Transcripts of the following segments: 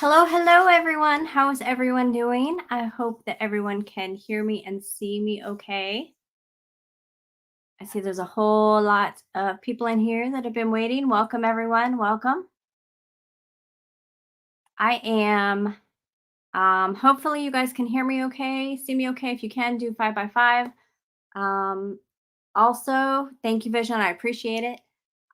Hello, hello, everyone. How's everyone doing? I hope that everyone can hear me and see me okay. I see there's a whole lot of people in here that have been waiting. Welcome, everyone. Welcome. I am, hopefully, you guys can hear me okay, see me okay. If you can, do 5 by 5. Um, Also, thank you, Vision. I appreciate it.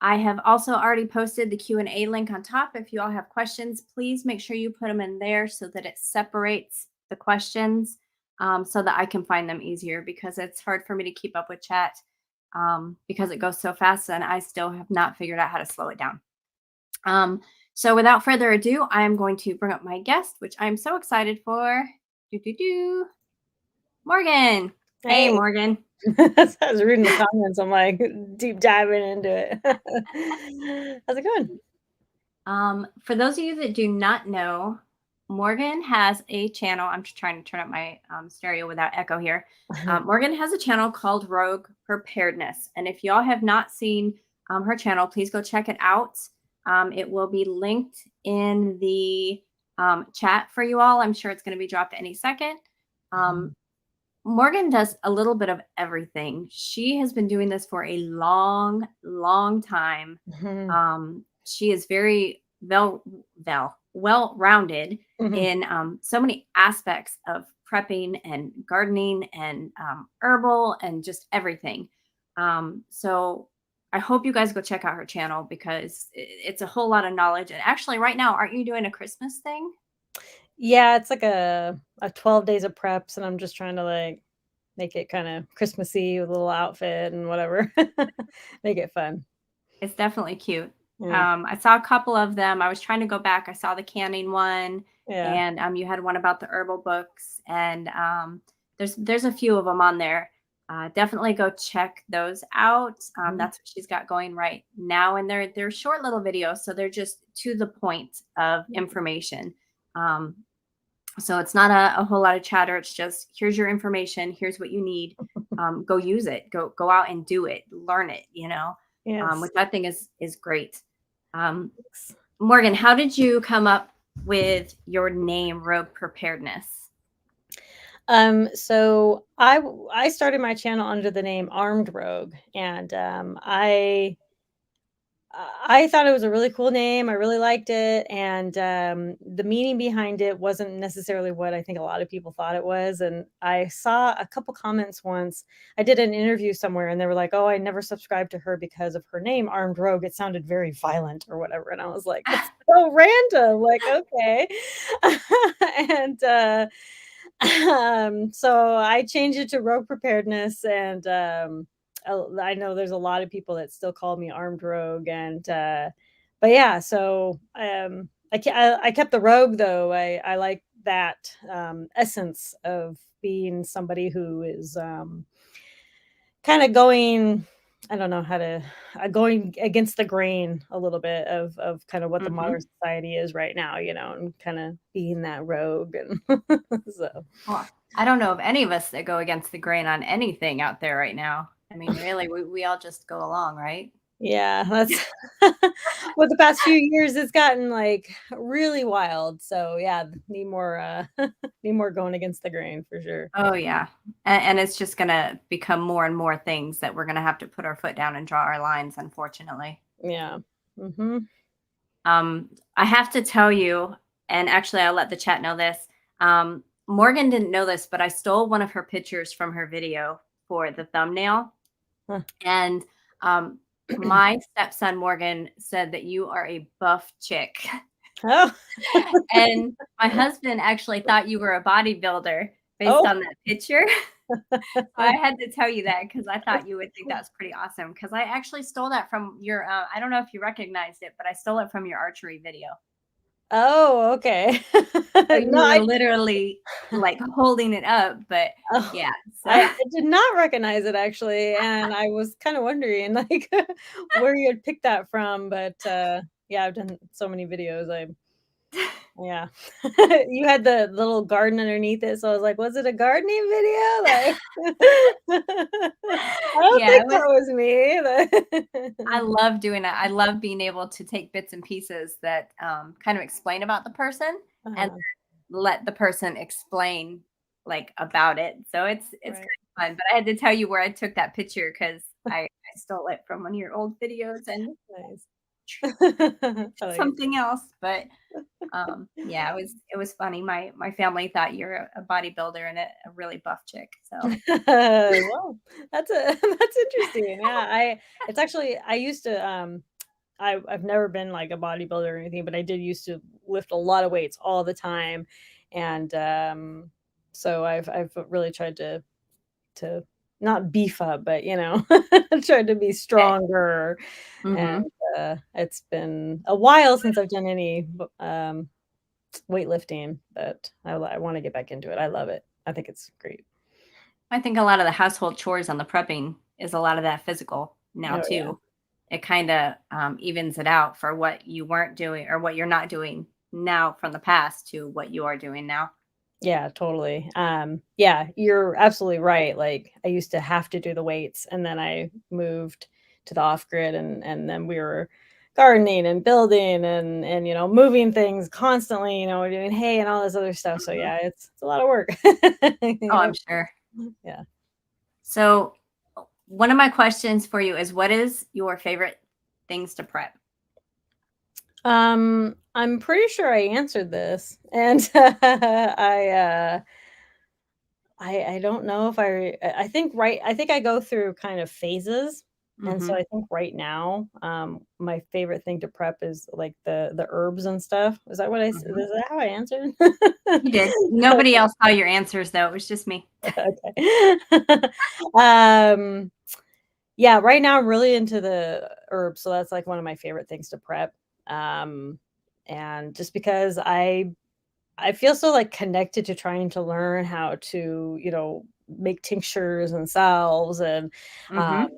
I have also already posted the Q&A link on top. If you all have questions, please make sure you put them in there so that it separates the questions, so that I can find them easier, because it's hard for me to keep up with chat, because it goes so fast and I still have not figured out how to slow it down. So without further ado, I am going to bring up my guest, which I'm so excited for. Do, do, do. Morgan. Hey, Hey, Morgan. as I was reading the comments, I'm like deep diving into it. How's it going? For those of you that do not know, Morgan has a channel. I'm just trying to turn up my stereo without echo here. Morgan has a channel called Rogue Preparedness. And if y'all have not seen her channel, please go check it out. It will be linked in the chat for you all. I'm sure it's going to be dropped any second. Morgan does a little bit of everything. She has been doing this for a long, long time. Mhm, She is very well rounded mhm. in so many aspects of prepping and gardening and herbal and just everything. So I hope you guys go check out her channel, because it's a whole lot of knowledge. And actually, right now, aren't you doing a Christmas thing? Yeah, it's like a 12 days of preps, and I'm just trying to like make it kind of Christmassy with a little outfit and whatever. Make it fun. It's definitely cute. Yeah, I saw a couple of them. I was trying to go back. I saw the canning one, yeah. and you had one about the herbal books, and there's a few of them on there. Definitely go check those out. Mhm. That's what she's got going right now, and they're short little videos, so they're just to the point of information. Um, so it's not a whole lot of chatter. It's just, here's your information. Here's what you need. Go use it. Go out and do it. Learn it. Yes. Which I think is great. Um, Morgan, how did you come up with your name, Rogue Preparedness? So I started my channel under the name Armed Rogue, and I thought it was a really cool name. I really liked it, and the meaning behind it wasn't necessarily what I think a lot of people thought it was. And I saw a couple comments once. I did an interview somewhere, and they were like, "Oh, I never subscribed to her because of her name, Armed Rogue. It sounded very violent or whatever." And I was like, "That's so random." Like, okay, and so I changed it to Rogue Preparedness, and I know there's a lot of people that still call me Armed Rogue, and but yeah, so I kept the Rogue though. I like that essence of being somebody who is kind of going. I don't know how to going against the grain a little bit of kind of what the modern Hmm. society is right now, and kind of being that rogue and so Well, I don't know of any of us that go against the grain on anything out there right now. I mean, really, we all just go along, right? yeah, that's well, the past few years, it's gotten, like, really wild, so, yeah, need more, need more going against the grain for sure. Oh yeah, and it's just gonna become more and more things that we're gonna have to put our foot down and draw our lines, unfortunately. Yeah. Mhm. I have to tell you, and actually, I'll let the chat know this. Morgan didn't know this, but I stole one of her pictures from her video for the thumbnail. Huh. And um, my stepson, Morgan, said that you are a buff chick. Oh. And my husband actually thought you were a bodybuilder based Oh. on that picture. So I had to tell you that because I thought you would think that was pretty awesome. Because I actually stole that from your, I don't know if you recognized it, but I stole it from your archery video. Oh, okay. So No, you were literally, like, holding it up, but oh, yeah, so I did not recognize it actually, and I was kinda wondering, like, where you had picked that from, but, yeah, I've done so many videos, I Yeah. You had the little garden underneath it, so I was like, "Was it a gardening video?" Like, I don't Yeah, think it was that was me. I love doing that. I love being able to take bits and pieces that, kind of explain about the person and Uh-huh. let the person explain, like, about it. So it's Right. kind of fun, but I had to tell you where I took that picture because I stole it from one of your old videos and Nice. I like it. something else, but, yeah, it was funny. My family thought you're a bodybuilder and a really buff chick, so Well, that's a that's interesting. Yeah, it's actually I used to, I've never been like a bodybuilder or anything, but I did used to lift a lot of weights all the time, and, so I've really tried to not beef up, but, tried to be okay. stronger, and, Mhm. it's been a while since I've done any weightlifting, but I wanna get back into it. I love it. I think it's great. I think a lot of the household chores on the prepping is a lot of that physical now Oh, yeah. too. It kinda, evens it out for what you weren't doing or what you're not doing now from the past to what you are doing now. Yeah, totally. Yeah, you're absolutely right. Like I used to have to do the weights and then I moved to the off grid and then we were gardening and building and moving things constantly, doing hay and all this other stuff. So Mhm. yeah, it's a lot of work. Oh, I'm Yep. sure. Yeah. So, one of my questions for you is what is your favorite things to prep? I'm pretty sure I answered this and I don't know if I think I think I go through kind of phases, and so Mhm. I think right now, my favorite thing to prep is, like, the herbs and stuff. Is Mhm. that how I answered? You did. Nobody else saw your answers though. It was just me. Okay. Um, yeah, right now I'm really into the herbs, so that's, like, one of my favorite things to prep, um, and just because I feel so, like, connected to trying to learn how to, make tinctures and salves and, Mhm.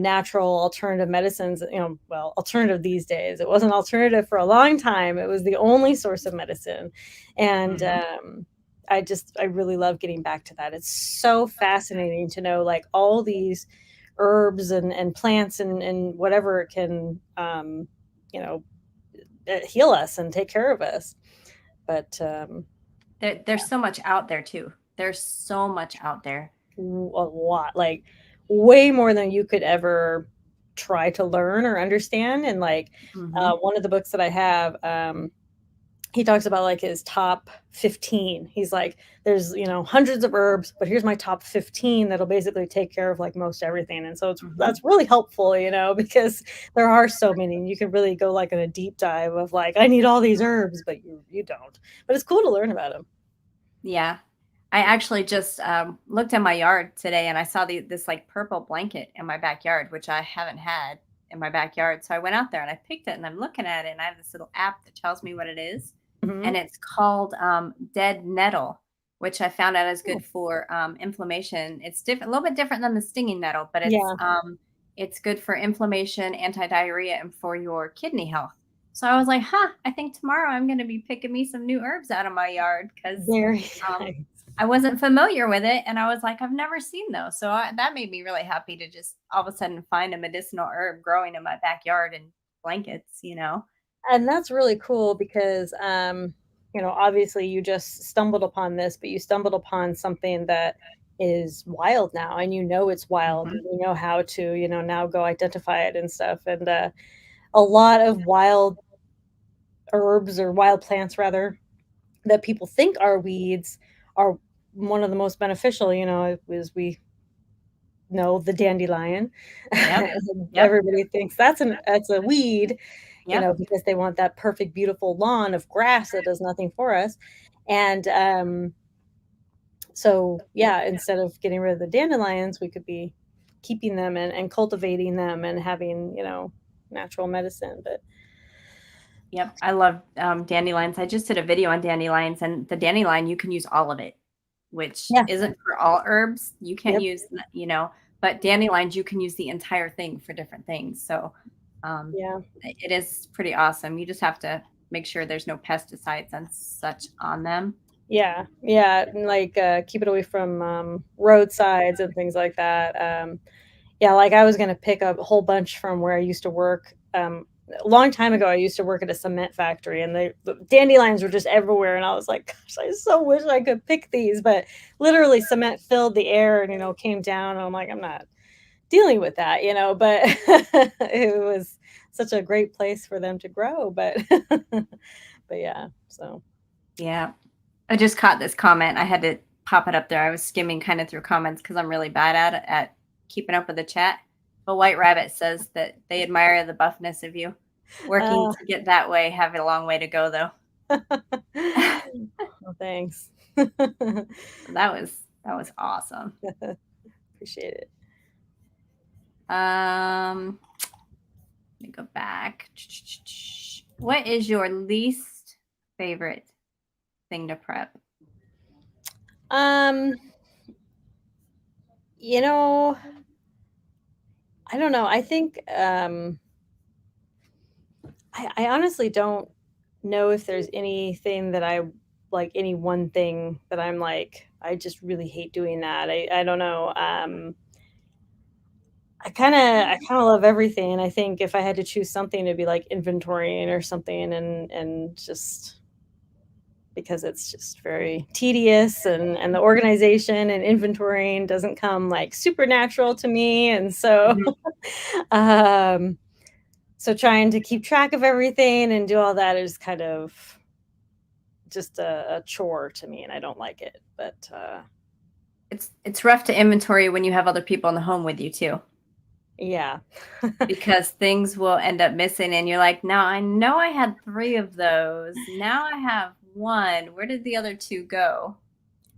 natural alternative medicines, well, alternative these days. It wasn't alternative for a long time. It was the only source of medicine. And, Mhm. I really love getting back to that. It's so fascinating to know, like, all these herbs and plants and whatever can, you know, heal us and take care of us. But, There's so much out there too. There's so much out there. a lot, like, way more than you could ever try to learn or understand, and, like, Mhm. one of the books that I have, he talks about, like, his top 15. He's like, "There's, hundreds of herbs, but here's my top 15 that'll basically take care of, like, most everything," and so Mhm. that's really helpful, because there are so many, and you can really go, like, in a deep dive of, like, "I need all these herbs," but you don't. But it's cool to learn about them. Yeah. I Yeah. actually just looked in my yard today and I saw this like purple blanket in my backyard, which I haven't had in my backyard. So I went out there and I picked it and I'm looking at it and I have this little app that tells me what it is. And Mhm. it's called dead nettle, which I found out is Cool. good for inflammation. It's different, a little bit different than the stinging nettle, but Yeah. it's good for inflammation, anti-diarrhea, and for your kidney health. So I was like, huh, I think tomorrow I'm going to be picking me some new herbs out of my yard because Very um, nice. I wasn't familiar with it, and I was like, "I've never seen those." So that made me really happy to just all of a sudden find a medicinal herb growing in my backyard in blankets. And that's really cool because, obviously you just stumbled upon this, but you stumbled upon something that is wild now, and it's wild, and Mhm, you know how to, now go identify it and stuff. And a lot of wild herbs or wild plants, rather, that people think are weeds are one of the most beneficial, as we know, the dandelion. yep, yep, Everybody thinks that's a weed, yep, because they want that perfect, beautiful lawn of grass that does nothing for us. And, so, yeah, instead of getting rid of the dandelions, we could be keeping them and cultivating them and having, natural medicine, but yep. I love dandelions. I just did a video on dandelions, and the dandelion, you can use all of it, which yeah, isn't for all herbs. You can't yep, but dandelions, you can use the entire thing for different things. So, um, yeah. it is pretty awesome. You just have to make sure there's no pesticides and such on them. Yeah, yeah, and, like, keep it away from, roadsides and things like that, yeah, like, I was gonna pick up a whole bunch from where I used to work, a long time ago, I used to work at a cement factory, and the dandelions were just everywhere, and I was like, "Gosh, I so wish I could pick these," but literally cement filled the air and, came down, and I'm like, "I'm not dealing with that," but it was such a great place for them to grow, but but yeah, so Yeah. I just caught this comment. I had to pop it up there. I was skimming kind of through comments because I'm really bad at keeping up with the chat. But White Rabbit says that they admire the buffness of you. Working uh to get that way, have a long way to go though. well, thanks. That was awesome. Appreciate it. Let me go back. What is your least favorite thing to prep? Um, you know, I don't know. I think I honestly don't know if there's anything that I like any one thing that I'm like, I just really hate doing that. I don't know. I kinda love everything. I think if I had to choose something, it'd be like inventorying or something and just because it's just very tedious and the organization and inventorying doesn't come like supernatural to me. And so Mhm. um so trying to keep track of everything and do all that is kind of just a chore to me and I don't like it. But It's rough to inventory when you have other people in the home with you too, yeah. because things will end up missing and you're like, "Now I know I had 3 of those. Now I have 1. Where did the other 2 go?"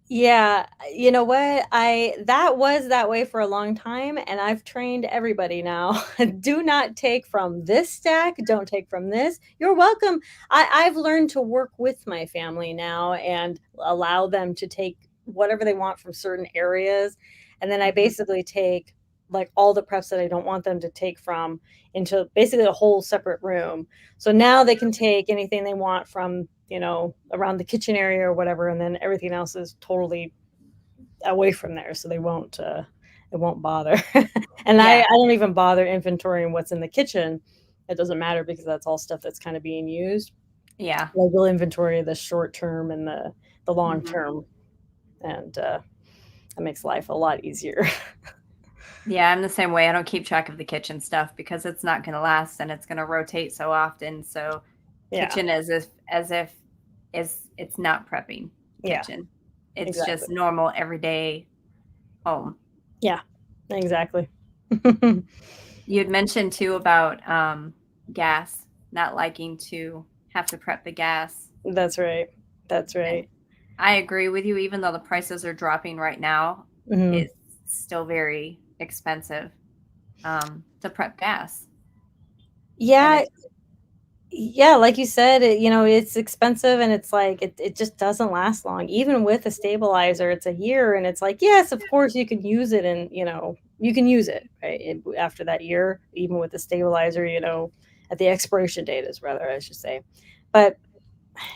Yeah, you know what? I that was that way for a long time, and I've trained everybody now. Do not take from this stack, don't take from this. You're welcome. I've learned to work with my family now and allow them to take whatever they want from certain areas. And then I Mhm. basically take like all the preps that I don't want them to take from into basically a whole separate room. So now they can take anything they want from around the kitchen area or whatever, and then everything else is totally away from there, so it won't bother. And I Yeah, I don't even bother inventorying what's in the kitchen. It doesn't matter because that's all stuff that's kinda being used. yeah. I will inventory the short term and the long Mhm. term, and, that makes life a lot easier. Yeah, I'm the same way. I don't keep track of the kitchen stuff because it's not gonna last and it's gonna rotate so often, so Yeah, kitchen as if is it's not prepping yeah, kitchen. It's exactly. just normal everyday home. Yeah, exactly. You had mentioned too about, gas, not liking to have to prep the gas, That's right. That's and right. I agree with you, even though the prices are dropping right now, Mhm. it's still very expensive, to prep gas, and Yeah, it's yeah, like you said, it's expensive and it's like it just doesn't last long. Even with a stabilizer, it's a year and it's like, yes, of course you can use it and, you can use it, right? After that year, even with the stabilizer, at the expiration date is rather, I should say. But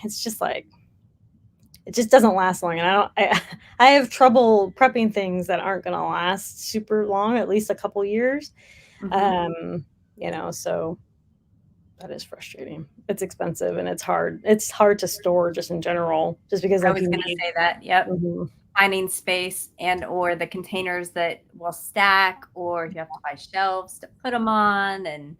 it's just like it just doesn't last long and I have trouble prepping things that aren't going to last super long, at least a couple years. mhm. Um, so that is frustrating. It's expensive and it's hard. It's hard to store just in general, just because, I like, was you gonna need say that, yep. Mhm. Finding space and or the containers that will stack, or if you have to buy shelves to put them on and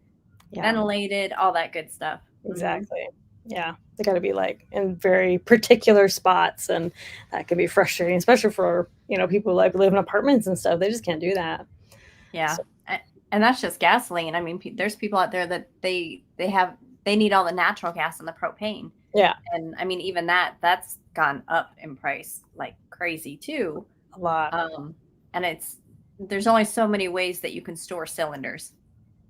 Yeah, ventilated, all that good stuff. Mhm. exactly. Yeah, they gotta be, like, in very particular spots, and that can be frustrating, especially for, people who, like, live in apartments and stuff. They just can't do that. Yeah, So and that's just gasoline. I mean, there's people out there that they need all the natural gas and the propane, yeah, and I mean, even that's gone up in price like crazy too. a lot. Um, and there's only so many ways that you can store cylinders.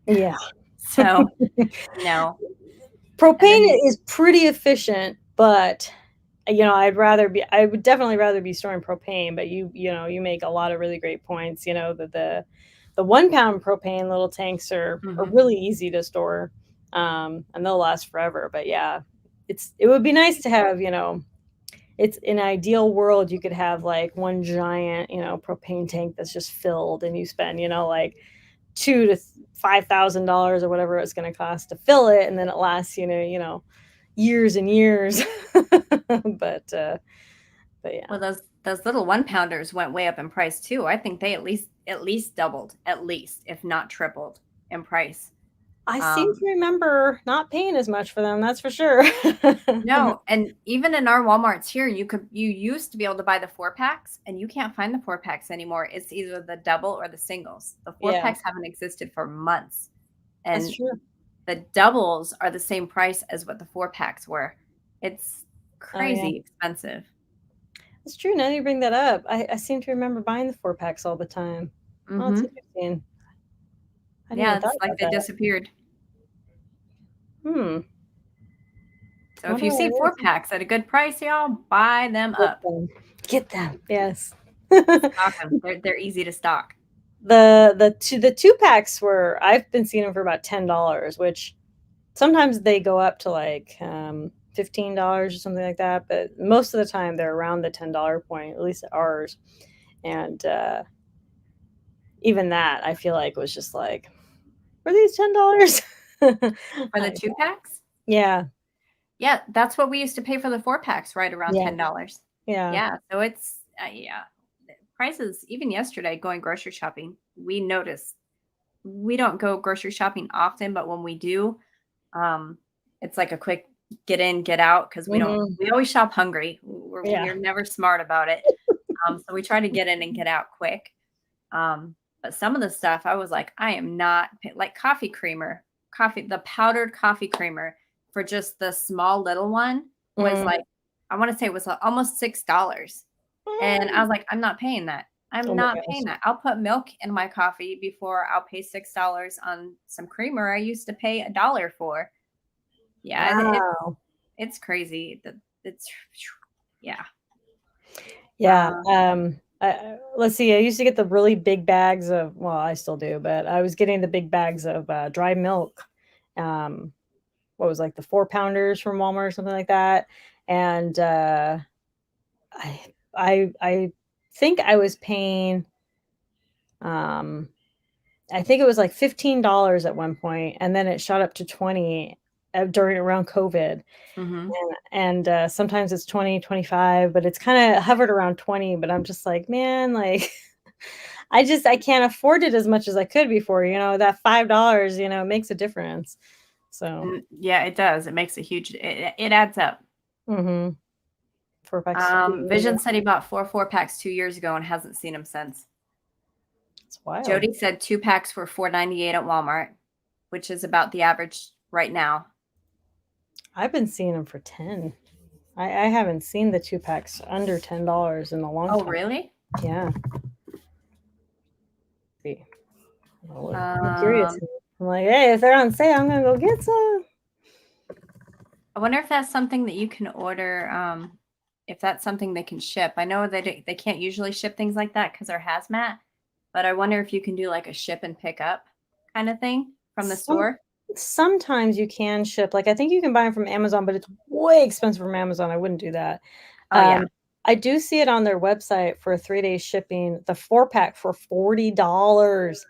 Yeah. So, you know, and Propane then is pretty efficient, but, I would definitely rather be storing propane, but you make a lot of really great points, that the 1 pound propane little tanks are mhm. really easy to store, and they'll last forever, but yeah, it would be nice to have, it's in an ideal world, you could have like one giant, propane tank that's just filled and you spend, like two to $5,000 or whatever it's going to cost to fill it, and then it lasts, years and years. but uh, but yeah, Well, those little 1 pounders went way up in price too. I think they at least doubled, at least, if not tripled in price. I seem Um, to remember not paying as much for them. That's for sure. no, and even in our Walmarts here, you used to be able to buy the 4 packs, and you can't find the 4 packs anymore. It's either the double or the singles. The four Yeah, packs haven't existed for months, that's and true. the doubles are the same price as what the 4 packs were. It's Oh yeah, crazy expensive. that's true. Now that you bring that up, I seem to remember buying the 4 packs all the time. Oh, it's Hmm. interesting. I hadn't Yeah, even it's thought like about they that. disappeared. Hmm. So if Wonder you see what four it is. packs at a good price, y'all buy them Get up. them. Get them. Yes. Stock them. They're easy to stock. The 2 packs were, I've been seeing them for about $10, which sometimes they go up to like $15 or something like that, but most of the time they're around the $10 point, at least at ours. And even that I feel like was just like, were these $10? For the 2 packs? Yeah, Yeah, that's what we used to pay for the 4 packs, right around yeah, $10. yeah. Yeah, so it's yeah. Prices even yesterday going grocery shopping, we noticed we don't go grocery shopping often, but when we do, um, it's like a quick get in, get out because Mhm. we always shop hungry. We're Yeah. never smart about it. So we try to get in and get out quick. But some of the stuff I was like, I am not like coffee creamer, the powdered coffee creamer for just the small little one was Mm. like, I want to say it was almost $6. And I was like, I'm not paying that. I'm Oh my not paying gosh. that. I'll put milk in my coffee before I'll pay $6 on some creamer I used to pay $1 for. Yeah, Wow. it's crazy. It's yeah. Yeah, Uh, let's see, I used to get the really big bags of, well, I still do, but I was getting the big bags of, dry milk. Um, what was, like, the 4 pounders from Walmart or something like that, and, I I think I was paying, um, I think it was, like, $15 at one point, and then it shot up to 20, during around COVID. mhm. And sometimes it's 20, 25, but it's kinda hovered around 20, but I'm just like, "Man, like, I can't afford it as much as I could before, that $5, makes a difference." So, Yeah, it does. It makes a huge it adds up. mhm, 4 packs. Vision said he bought 4 packs 2 years ago and hasn't seen them since. It's wild. Jody said 2 packs were $4.98 at Walmart, which is about the average right now. I've been seeing them for 10. I haven't seen the 2 packs under $10 in a long Oh, time. really? Yeah. See. I'm curious. Um, I'm like, "Hey, if they're on sale, I'm gonna go get some." I wonder if that's something that you can order. If that's something they can ship. I know they can't usually ship things like that because they're hazmat, but I wonder if you can do like a ship and pick up kind of thing from the Some store. Sometimes you can ship, like, I think you can buy them from Amazon, but it's way expensive from Amazon, I wouldn't do that. Oh yeah. Um, I do see it on their website for 3 day shipping, the 4 pack for $40.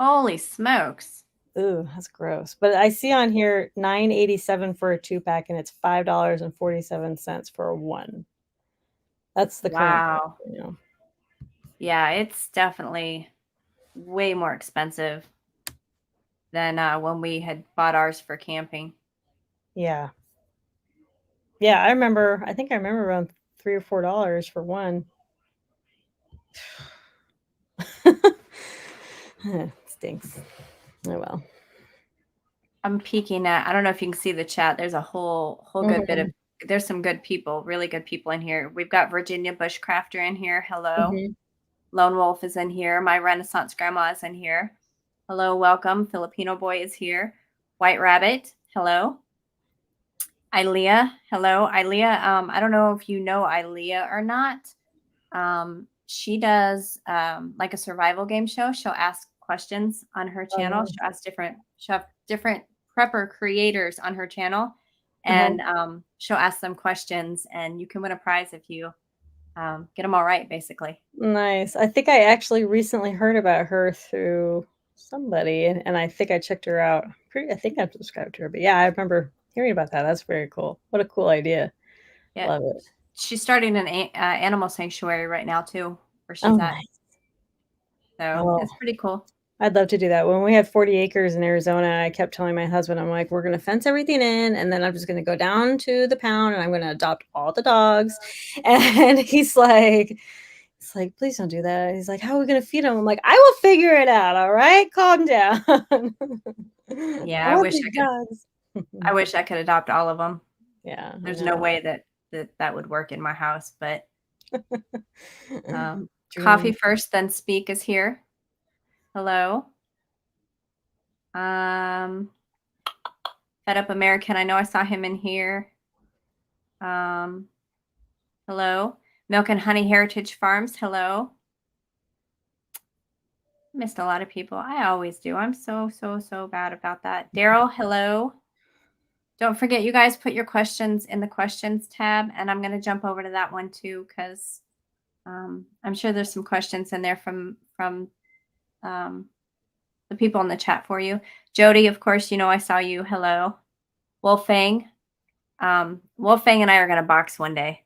Holy smokes! Ooh, that's gross, but I see on here 9.87 for a 2 pack, and it's $5.47 for a 1. That's the current price, Wow. Yeah, it's definitely way more expensive than when we had bought ours for camping. Yeah. Yeah, I think I remember around 3 or $4 for 1. Stinks. Oh, well. I'm peeking at. I don't know if you can see the chat. There's a whole good bit of. Mhm, There's some good people, really good people in here. We've got Virginia Bushcrafter in here. Hello. mhm. Lone Wolf is in here. My Renaissance Grandma is in here. Hello, welcome. Filipino Boy is here. White Rabbit. Hello. Ilea. Hello, Ilea. I don't know if you know Ilea or not. She does like a survival game show. She'll ask questions on her channel. Oh, She'll have different prepper creators on her channel, Uh-huh. and she'll ask them questions, and you can win a prize if you get them all right, basically. Nice. I think I actually recently heard about her through somebody, and I think I checked her out. I think I'm subscribed to her, but yeah, I remember hearing about that. That's very cool. What a cool idea. Yeah, Love it. she's starting an animal sanctuary right now too, where Oh, she's at. nice. So Oh, it's pretty cool. I'd love to do that. When we had 40 acres in Arizona, I kept telling my husband, I'm like, we're going to fence everything in, and then I'm just going to go down to the pound and I'm going to adopt all the dogs. And he's like, please don't do that. He's like, how are we going to feed them? I'm like, I will figure it out. All right. Calm down. I Yeah, want these dogs. I wish I could adopt all of them. Yeah, I There's no know. way that would work in my house, but coffee Dream. first, then speak is here. Hello. Um, Fed Up American. I know I saw him in here. Um, hello. Milk and Honey Heritage Farms. Hello. Missed a lot of people. I always do. I'm so, so, so bad about that. Daryl, hello. Don't forget, you guys put your questions in the questions tab, and I'm going to jump over to that one too, because I'm sure there's some questions in there from um, the people in the chat for you. Jody, of course, you know I saw you. Hello. Wolfang. Wolfang and I are going to box one day.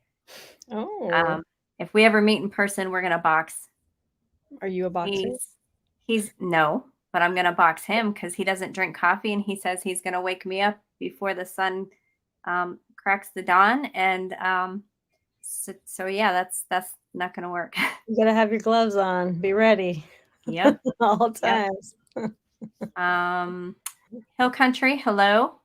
Oh, Um, if we ever meet in person, we're going to box. are you a boxer? He's no, but I'm going to box him because he doesn't drink coffee, and he says he's going to wake me up before the sun cracks the dawn. And so yeah, that's not going to work. You gotta have your gloves on. Be ready Yep. all Yep. times. Hill Country, hello.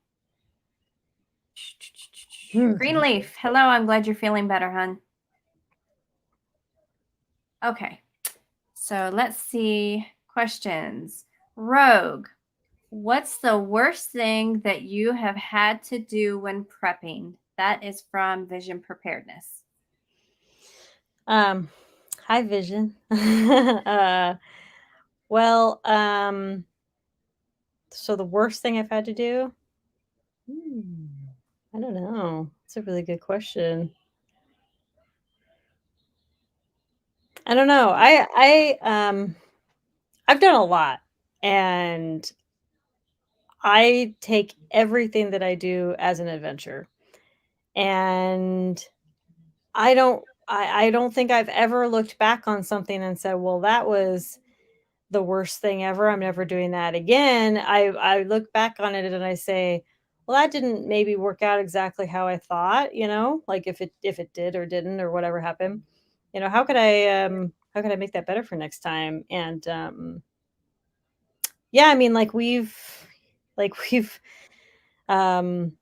Greenleaf, hello. I'm glad you're feeling better, hun. Okay. So let's see. Questions. Rogue, what's the worst thing that you have had to do when prepping? That is from Vision Preparedness. Um, High vision. Well, so the worst thing I've had to do? Hmm, I don't know. It's a really good question. I don't know. I've done a lot, and I take everything that I do as an adventure. And I don't think I've ever looked back on something and said, "Well, that was the worst thing ever. I'm never doing that again." I look back on it and I say, "Well, that didn't maybe work out exactly how I thought, like if it did or didn't or whatever happened. How could I make that better for next time?" And yeah, I mean, we've um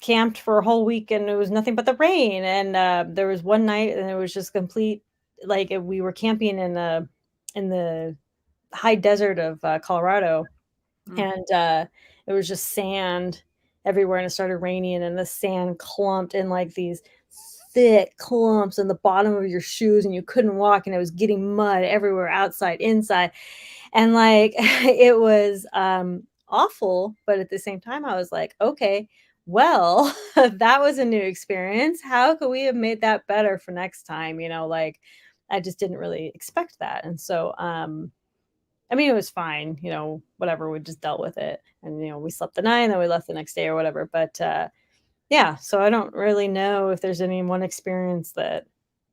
camped for a whole week and it was nothing but the rain, and there was one night and it was just complete, like, we were camping in the high desert of Colorado, Mm. and it was just sand everywhere, and it started raining and the sand clumped in like these thick clumps in the bottom of your shoes, and you couldn't walk, and it was getting mud everywhere, outside, inside, and like it was awful, but at the same time I was like, okay, well, that was a new experience. How could we have made that better for next time? Like, I just didn't really expect that. And so I mean, it was fine, whatever, we just dealt with it. And, we slept the night and then we left the next day or whatever. But yeah, so I don't really know if there's any one experience that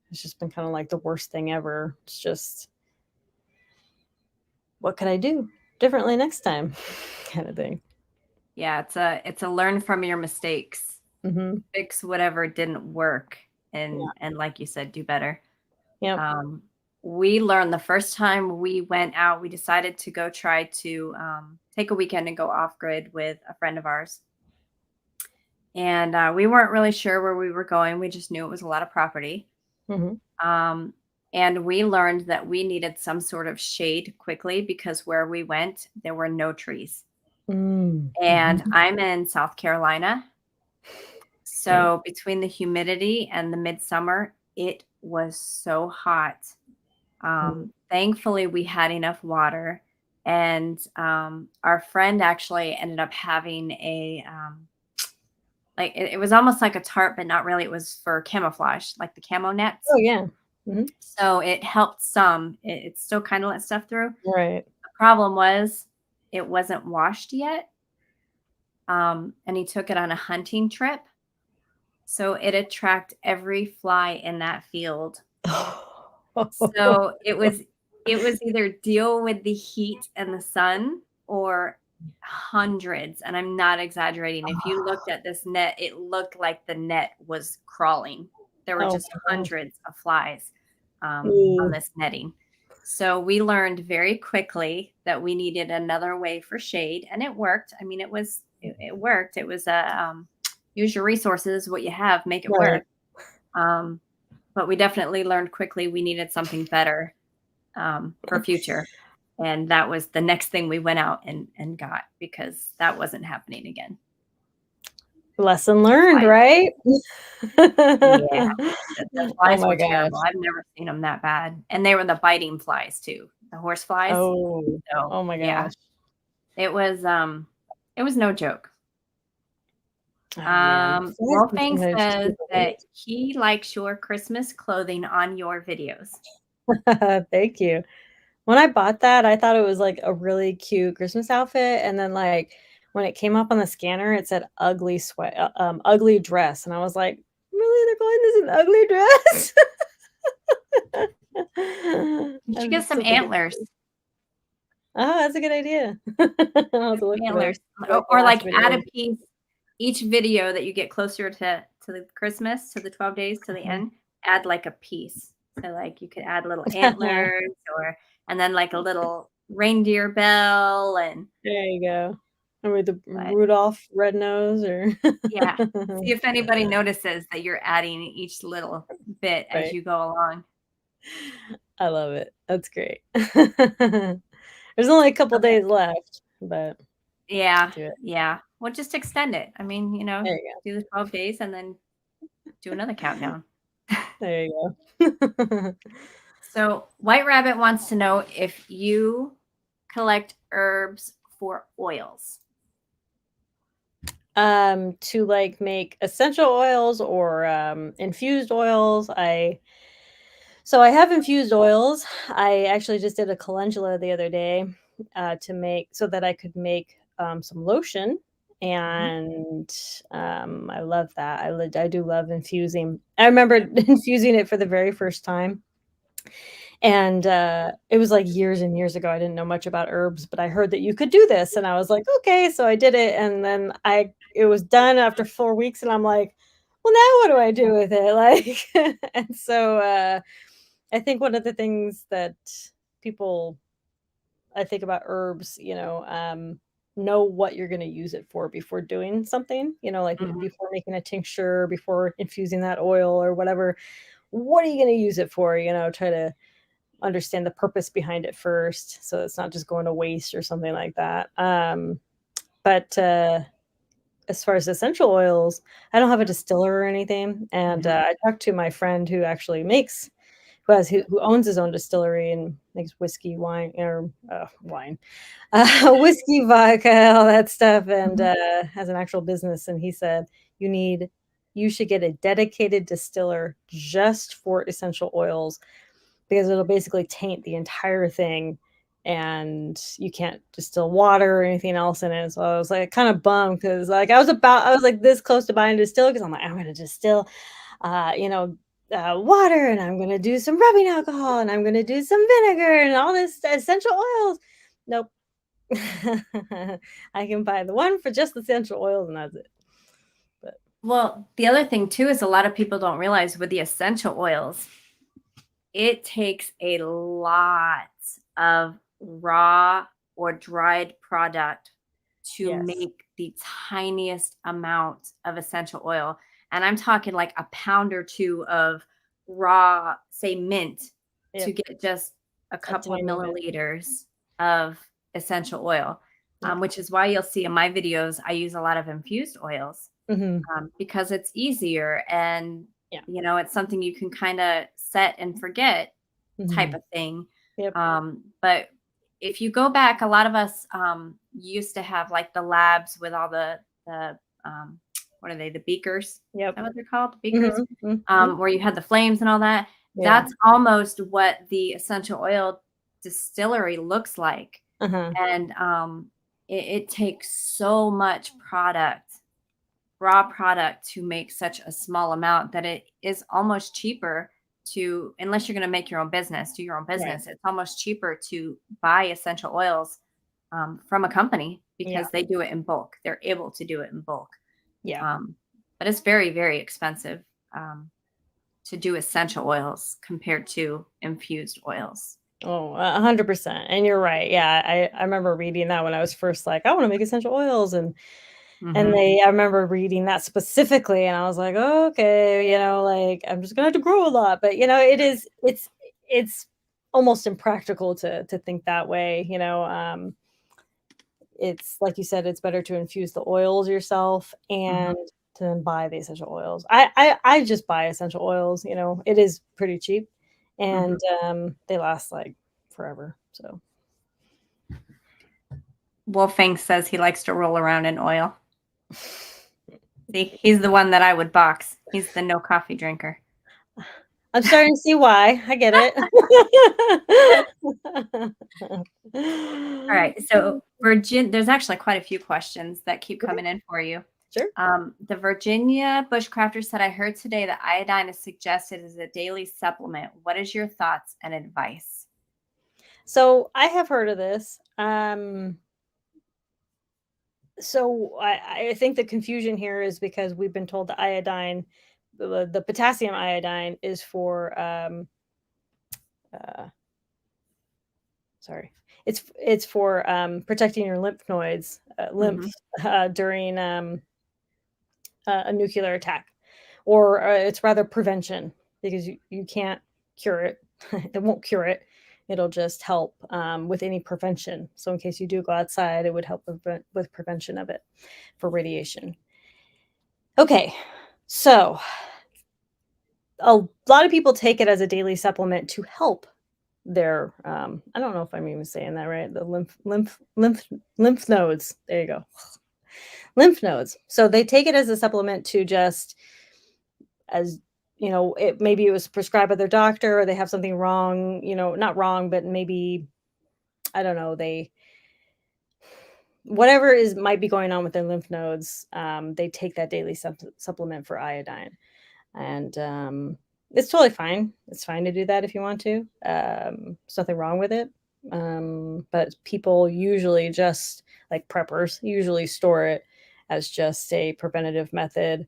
has just been kind of like the worst thing ever. It's just, what could I do differently next time kind of thing. Yeah, it's a learn from your mistakes. Hmm. Fix whatever didn't work, Yeah. and like you said, do better. Yep. Um, we learned the first time we went out, we decided to go try to take a weekend and go off grid with a friend of ours. And we weren't really sure where we were going. We just knew it was a lot of property. Hmm. Um, and we learned that we needed some sort of shade quickly because where we went, there were no trees. Mm. And Mhm. I'm in South Carolina. Right. So between the humidity and the midsummer, it was so hot. Mm. Thankfully, we had enough water, and our friend actually ended up having like it was almost like a tarp, but not really. It was for camouflage, like the camo nets. Oh, yeah. Mhm. So it helped some. It still kind of let stuff through. Right. The problem was it wasn't washed yet. And he took it on a hunting trip. So it attracted every fly in that field. So it was either deal with the heat and the sun or hundreds, and I'm not exaggerating. If you looked at this net, it looked like the net was crawling. There were Oh just my gosh. hundreds of flies on Ooh. this netting. So we learned very quickly that we needed another way for shade, and it worked. I mean, it worked. It was a use your resources, what you have, make it Right. work. Um, but we definitely learned quickly we needed something better for future. And that was the next thing we went out and got because that wasn't happening again. Lesson The learned, flies, right? yeah, the Oh flies my were gosh. terrible. I've never seen them that bad, and they were the biting flies too, the horse flies. Oh. So Oh my yeah, gosh. it was no joke. Oh, man. Flies can Wolfang sometimes just be says the that worst. he likes your Christmas clothing on your videos. Thank you. When I bought that, I thought it was, like, a really cute Christmas outfit, and then, like, when it came up on the scanner, it said ugly dress, and I was like, "Really? They're calling this an ugly dress?" You should I get some still think it's antlers. cute. Oh, that's a good idea. I'll have Get to look some for that, antlers, like the or last like add video. a piece each video that you get closer to the Christmas, to the 12 days to the Mhm. end, add like a piece. So like you could add little antlers or and then like a little reindeer bell and There you go. Or with the but Rudolph red nose or yeah. See if anybody notices that you're adding each little bit as Right. you go along. I love it. That's great. There's only a couple Okay. days left, but Yeah, do it. yeah. Well, just extend it. I mean, There you go. do the 12 days and then do another countdown. There you go. So, White Rabbit wants to know if you collect herbs for oils. To, like, make essential oils or, infused oils, I have infused oils. I actually just did a calendula the other day, to make so that I could make, some lotion, Mhm. and, I love that. I do love infusing. I remember infusing it for the very first time, and, it was, like, years and years ago. I didn't know much about herbs, but I heard that you could do this, and I was like, "Okay," so I did it, and then it was done after 4 weeks, and I'm like, "Well, now what do I do with it?" Like, and so, I think one of the things that people I think about herbs, know what you're gonna use it for before doing something, like, Mhm. before making a tincture, before infusing that oil or whatever. What are you gonna use it for? Try to understand the purpose behind it first, so it's not just going to waste or something like that. But, as far as essential oils, I don't have a distiller or anything, and, Mhm. I talked to my friend who actually makes who owns his own distillery and makes whiskey, wine, or, wine, whiskey, vodka, all that stuff, and, Mhm. has an actual business, and he said, You should get a dedicated distiller just for essential oils because it'll basically taint the entire thing, and you can't distill water or anything else in it." So I was, like, kinda bummed because like, I was, like, this close to buying a distiller because 'cause I'm like, "I'm gonna distill, uh, you know, water, and I'm gonna do some rubbing alcohol, and I'm gonna do some vinegar and all this essential oils." Nope. I can buy the one for just essential oils, and that's it. But Well, the other thing too is a lot of people don't realize with the essential oils, it takes a lot of raw or dried product to yes. make the tiniest amount of essential oil. And I'm talking like a pound or two of raw, say mint, to Yep. get just a A couple of tiny bit. milliliters of essential oil, Yeah. which is why you'll see in my videos, I use a lot of infused oils Mhm. because it's easier and Yeah. it's something you can kind of set and forget type Mhm. of thing. Yep. But if you go back, a lot of us used to have like the labs with all the what are they? The beakers? Is Yep. that what they're called? The beakers? Mhm, mhm. Where you had the flames and all that. Yeah. That's almost what the essential oil distillery looks like. Uh-huh. And it takes so much raw product to make such a small amount that it is almost cheaper to, unless you're going to make your own business, do your own Right. business, it's almost cheaper to buy essential oils from a company Yeah. because they do it in bulk. They're able to do it in bulk. Yeah. Um, but it's very, very expensive um, to do essential oils compared to infused oils. Oh, 100%. And you're right. Yeah, I remember reading that when I was first like, I want to make essential oils, and Hmm. I remember reading that specifically, and I was like, oh, okay, like I'm just gonna have to grow a lot. But it's almost impractical to think that way. It's like you said, it's better to infuse the oils yourself Hmm. and to then buy the essential oils. I just buy essential oils, it is pretty cheap, Hmm. and they last like forever. So Wolfgang says he likes to roll around in oil. See, he's the one that I would box. He's the no coffee drinker. I'm starting to see why. I get it. All right. So, there's actually quite a few questions that keep Okay, coming in for you. sure. The Virginia Bushcrafter said, I heard today that iodine is suggested as a daily supplement. What is your thoughts and advice? So I have heard of this. So I think the confusion here is because we've been told the iodine, the potassium iodine is for uh, sorry, it's for protecting your lymph nodes, Hmm. during a nuclear attack, or it's rather prevention because you can't cure it. It won't cure it. It'll just help with any prevention. So in case you do go outside, it would help with prevention of it for radiation. Okay, so a lot of people take it as a daily supplement to help their I don't know if I'm even saying that right, the lymph nodes. There you go. Lymph nodes. So they take it as a supplement to just, as maybe it was prescribed by their doctor, or they have something wrong, not wrong, but maybe, I don't know, they, whatever is might be going on with their lymph nodes, they take that daily supplement for iodine. And it's totally fine. It's fine to do that if you want to. There's nothing wrong with it. But people usually, just like preppers, usually store it as just a preventative method,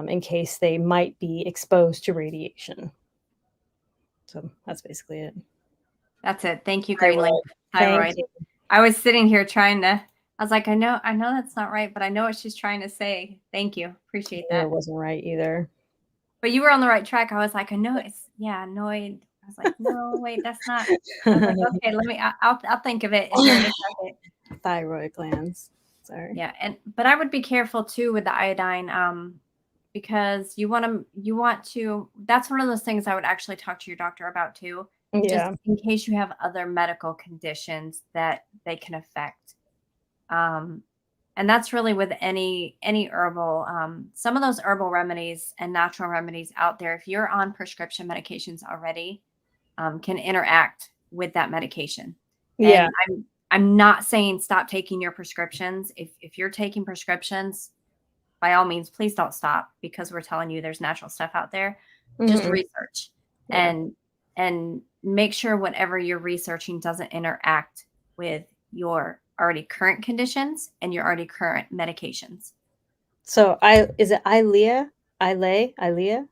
in case they might be exposed to radiation. So that's basically it. That's it. Thank you, Greenland. Thyroid. Thank Thyroid. you. I was sitting here trying to, I was like, I know that's not right, but I know what she's trying to say. Thank you. Appreciate It that. wasn't right either. But you were on the right track. I was like, I know it's, yeah, annoyed. I was like, no, wait, that's not. I was like, okay, I'll think of it here in a second. Thyroid glands. Sorry. Yeah, but I would be careful too with the iodine, because you want to. That's one of those things I would actually talk to your doctor about too, just Yeah. in case you have other medical conditions that they can affect. Um, and that's really with any herbal. Some of those herbal remedies and natural remedies out there, if you're on prescription medications already, can interact with that medication. Yeah. And I'm not saying stop taking your prescriptions. If you're taking prescriptions, by all means, please don't stop because we're telling you there's natural stuff out there. Just Mhm. research Yeah. and make sure whatever you're researching doesn't interact with your already current conditions and your already current medications. So I is it Ilea? Ilea,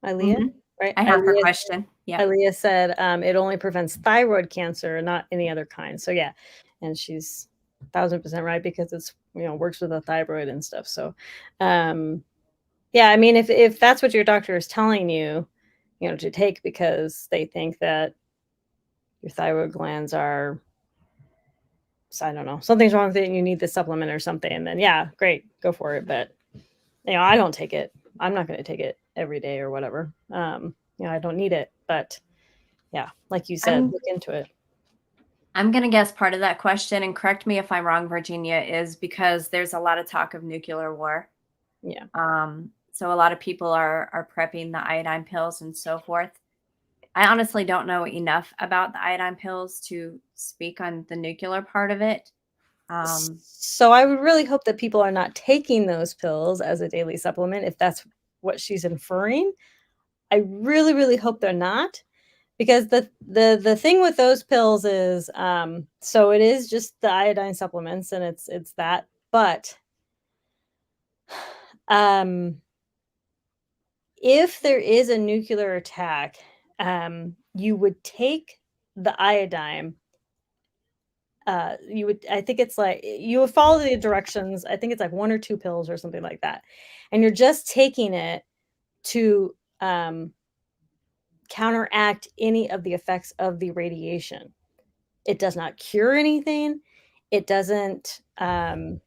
Hmm. right? I have her question. Yep. Ilea said, it only prevents thyroid cancer, not any other kind. So yeah, and she's 1000% right because it's works with the thyroid and stuff. So, um, yeah, I mean, if that's what your doctor is telling you, to take because they think that your thyroid glands are, so I don't know, something's wrong with it and you need the supplement or something, and then yeah, great, go for it. But I don't take it. I'm not going to take it every day or whatever. I don't need it, but yeah, like you said, I'm look into it. I'm gonna guess part of that question, and correct me if I'm wrong, Virginia, is because there's a lot of talk of nuclear war. Yeah. So a lot of people are prepping the iodine pills and so forth. I honestly don't know enough about the iodine pills to speak on the nuclear part of it. Um, So I would really hope that people are not taking those pills as a daily supplement if that's what she's inferring. I really, really hope they're not, because the thing with those pills is, so it is just the iodine supplements, and it's that, but, um, if there is a nuclear attack, you would take the iodine, you would, I think it's like, you would follow the directions, I think it's like 1 or 2 pills or something like that, and you're just taking it to, counteract any of the effects of the radiation. It does not cure anything. It doesn't, and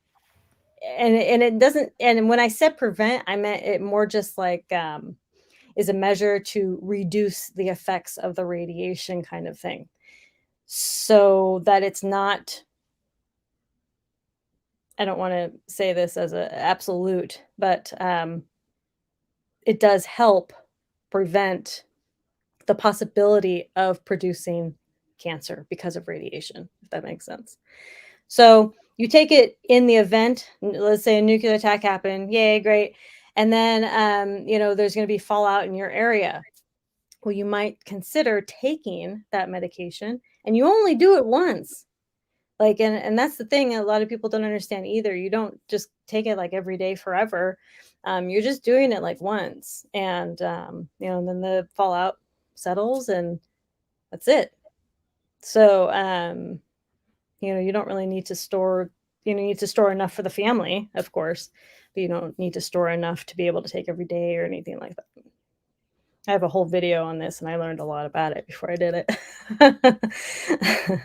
it doesn't, and when I said prevent, I meant it more just like, is a measure to reduce the effects of the radiation kind of thing. So that it's not, I don't wanna say this as a absolute, but, it does help prevent the possibility of producing cancer because of radiation, if that makes sense. So you take it in the event, let's say a nuclear attack happened, yay, great. And then, there's going to be fallout in your area. Well, you might consider taking that medication, and you only do it once. Like, and that's the thing a lot of people don't understand either. You don't just take it like every day forever. You're just doing it like once, and and then the fallout settles, and that's it. So, you don't really need to store, you need to store enough for the family, of course, but you don't need to store enough to be able to take every day or anything like that. I have a whole video on this, and I learned a lot about it before I did it.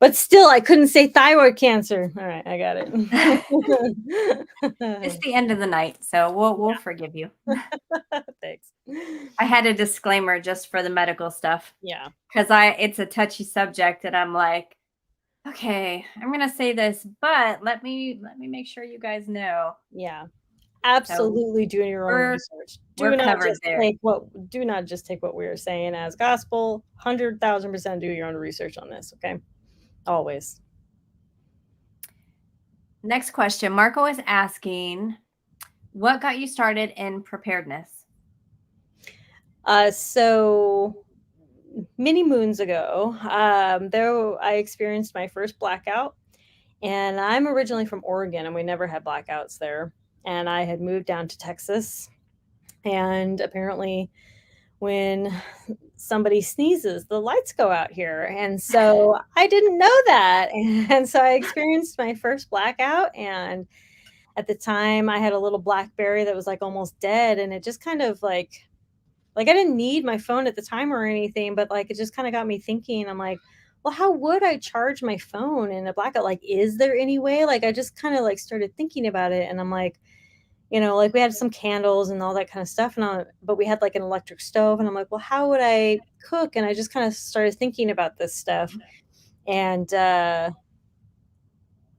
But still, I couldn't say thyroid cancer. All right, I got it's it. the end of the night, so we'll forgive you. Thanks. I had a disclaimer just for the medical stuff Yeah, because it's a touchy subject, and I'm like, okay, I'm gonna say this, but let me make sure you guys know. yeah. So Absolutely do your own we're research. we're covered there. Do not just take what we're saying as gospel. 100,000% do your own research on this, okay? Always. Next question. Marco is asking, what got you started in preparedness? So many moons ago, there I experienced my first blackout, and I'm originally from Oregon, and we never had blackouts there. And I had moved down to Texas, and apparently, when somebody sneezes, the lights go out here. And so I didn't know that. And so I experienced my first blackout. And at the time, I had a little Blackberry that was like almost dead. And it just kind of like I didn't need my phone at the time or anything, but like it just kind of got me thinking. I'm like, well, how would I charge my phone in a blackout? Like, is there any way? Like, I just kind of like started thinking about it. And I'm like, like we had some candles and all that kind of stuff, but we had like an electric stove, and I'm like, well, how would I cook? And I just kind of started thinking about this stuff, and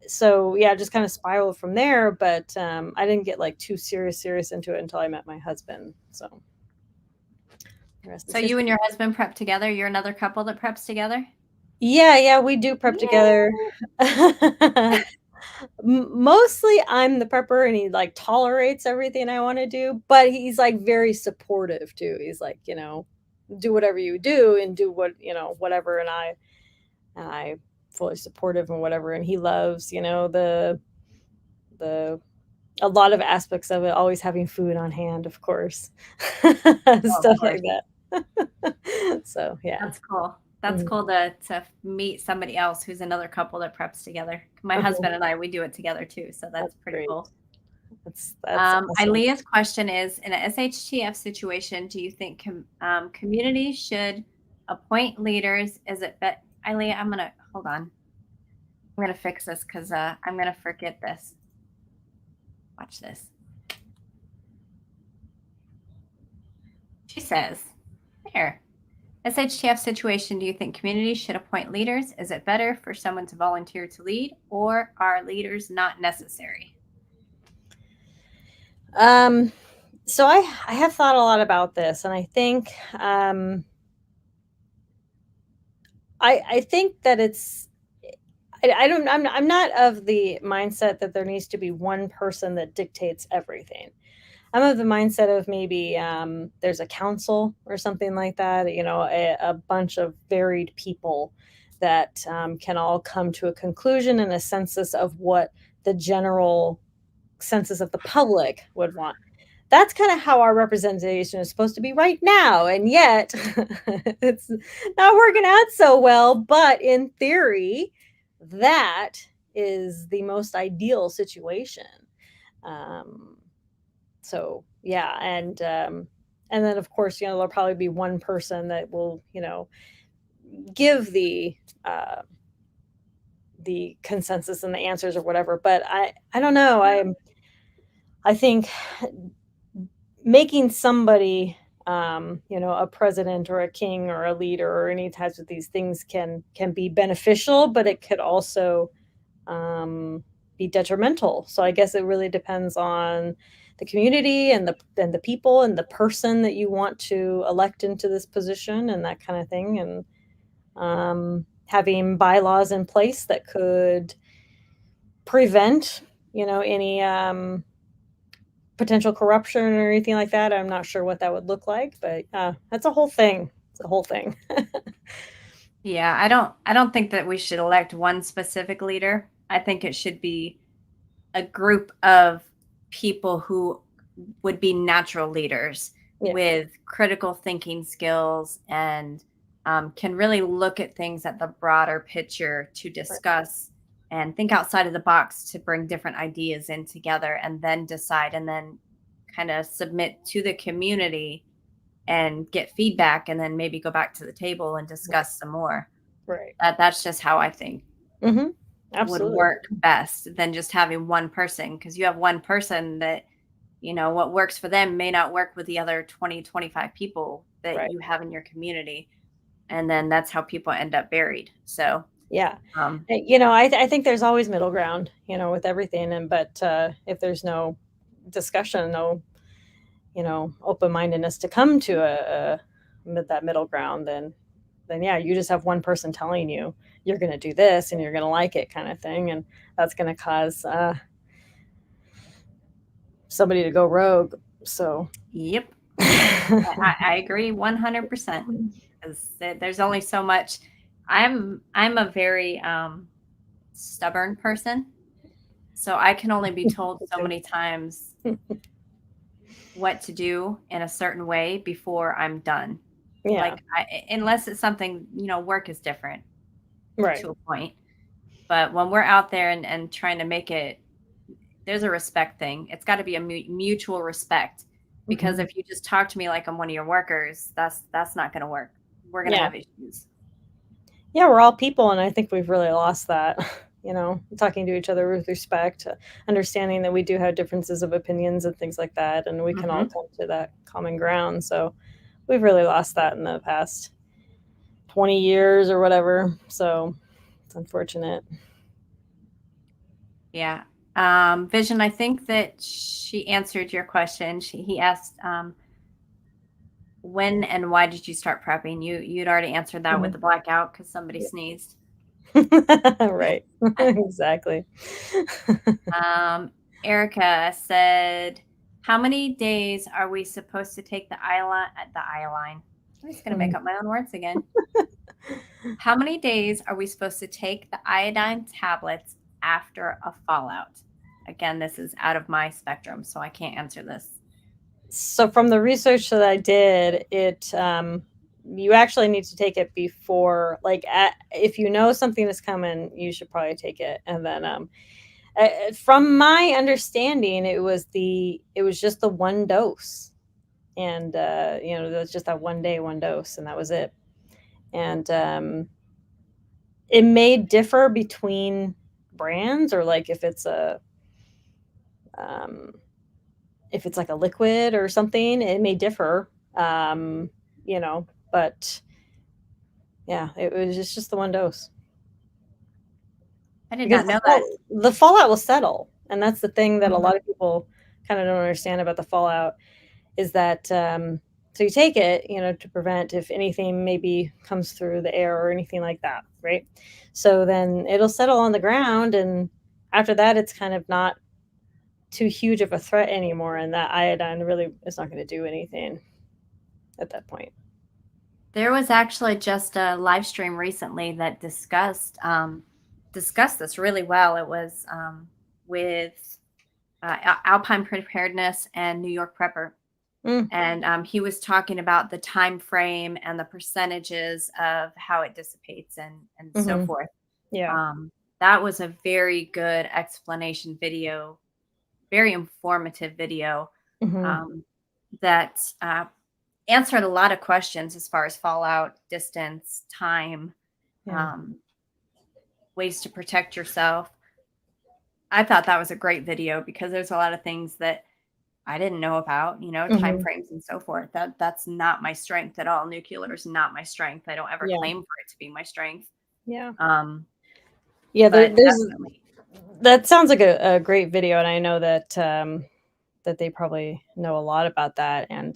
so yeah, just kind of spiraled from there. But I didn't get like too serious into it until I met my husband. So the rest is So you and history. your husband prep together? You're another couple that preps together? Yeah, we do prep together. Yeah. Mostly I'm the prepper, and he like tolerates everything I want to do, but he's like very supportive too. He's like, do whatever you do and do whatever. And I fully supportive and whatever. And he loves, the a lot of aspects of it, always having food on hand, of course. Oh, of Stuff course. like that. So yeah. That's cool. That's Mhm. cool to meet somebody else who's another couple that preps together. My Okay, husband and I, we do it together too, so that's that's pretty great. cool. That's awesome. Aaliyah's question is, in a SHTF situation, do you think communities should appoint leaders? Is it bet Aaliyah, I'm gonna hold on. I'm gonna fix this because I'm gonna forget this. Watch this. She says, here. SHTF situation, do you think communities should appoint leaders? Is it better for someone to volunteer to lead, or are leaders not necessary? Um, so I have thought a lot about this, and I think, I think that I don't I'm not of the mindset that there needs to be one person that dictates everything. I'm of the mindset of maybe, there's a council or something like that, a bunch of varied people that, can all come to a conclusion and a census of what the general census of the public would want. That's kinda how our representation is supposed to be right now, and yet it's not working out so well, but in theory, that is the most ideal situation. Um, so, yeah, and then, of course, there'll probably be one person that will, give the consensus and the answers or whatever, but I don't know, I think making somebody, a president or a king or a leader or any types of these things can be beneficial, but it could also be detrimental. So I guess it really depends on the community and the people and the person that you want to elect into this position and that kind of thing. And having bylaws in place that could prevent, any potential corruption or anything like that. I'm not sure what that would look like, but that's a whole thing. It's a whole thing. Yeah, I don't think that we should elect one specific leader. I think it should be a group of people who would be natural leaders Yeah, with critical thinking skills and can really look at things at the broader picture to right, discuss and think outside of the box to bring different ideas in together and then decide and then kind of submit to the community and get feedback and then maybe go back to the table and right, discuss some more. right. That's just how I think Hmm. would Absolutely. work best than just having one person, because you have one person that what works for them may not work with the other 20, 25 people that Right. you have in your community, and then that's how people end up buried. So Yeah. um I think there's always middle ground, with everything. And but if there's no discussion, no, open mindedness to come to that middle ground, then yeah, you just have one person telling you you're going to do this and you're going to like it, kind of thing, and that's going to cause somebody to go rogue. So, yep, I agree 100%, because there's only so much. I'm a very stubborn person, so I can only be told so many times what to do in a certain way before I'm done. yeah, Like, unless it's something, work is different right. to a point. But when we're out there and trying to make it, there's a respect thing. It's got to be a mutual respect, because Mhm. if you just talk to me like I'm one of your workers, that's not going to work. We're going to Yeah. have issues. Yeah, we're all people, and I think we've really lost that, talking to each other with respect, understanding that we do have differences of opinions and things like that, and we can all Hmm. come to that common ground. So we've really lost that in the past 20 years or whatever. So it's unfortunate. Yeah. Vision, I think that she answered your question. He asked, when and why did you start prepping? You'd already answered that with Mhm. the blackout because somebody Yeah. sneezed. Right. Exactly. Erica said, "How many days are we supposed to take the eye at the eye line?" I'm just gonna make Mm. up my own words again. How many days are we supposed to take the iodine tablets after a fallout? Again, this is out of my spectrum, so I can't answer this. So from the research that I did, you actually need to take it before, like, if you know something is coming, you should probably take it. And then, from my understanding, it was just the one dose, and it was just that one day, one dose, and that was it. And it may differ between brands, or like um, if it's like a liquid or something, it may differ. But yeah, it's just the one dose, I did because not know that. the fallout will settle, and that's the thing that a Mhm. lot of people kind of don't understand about the fallout is that so you take it, to prevent if anything maybe comes through the air or anything like that, right? So then it'll settle on the ground, and after that, it's kind of not too huge of a threat anymore, and that iodine really is not going to do anything at that point. There was actually just a live stream recently that discussed this really well. It was with Alpine Preparedness and New York Prepper, Mm, and he was talking about the time frame and the percentages of how it dissipates and so hmm. forth. Yeah. That was a very good explanation video, very informative video, Hmm. um, that answered a lot of questions as far as fallout, distance, time, Yeah. um, ways to protect yourself. I thought that was a great video because there's a lot of things that I didn't know about, time Hmm. frames and so forth. That's not my strength at all. Nuclear is not my strength. I don't ever Yeah. claim for it to be my strength. Yeah. Um, Yeah. but There's definitely. that sounds like a great video, and I know that that they probably know a lot about that, and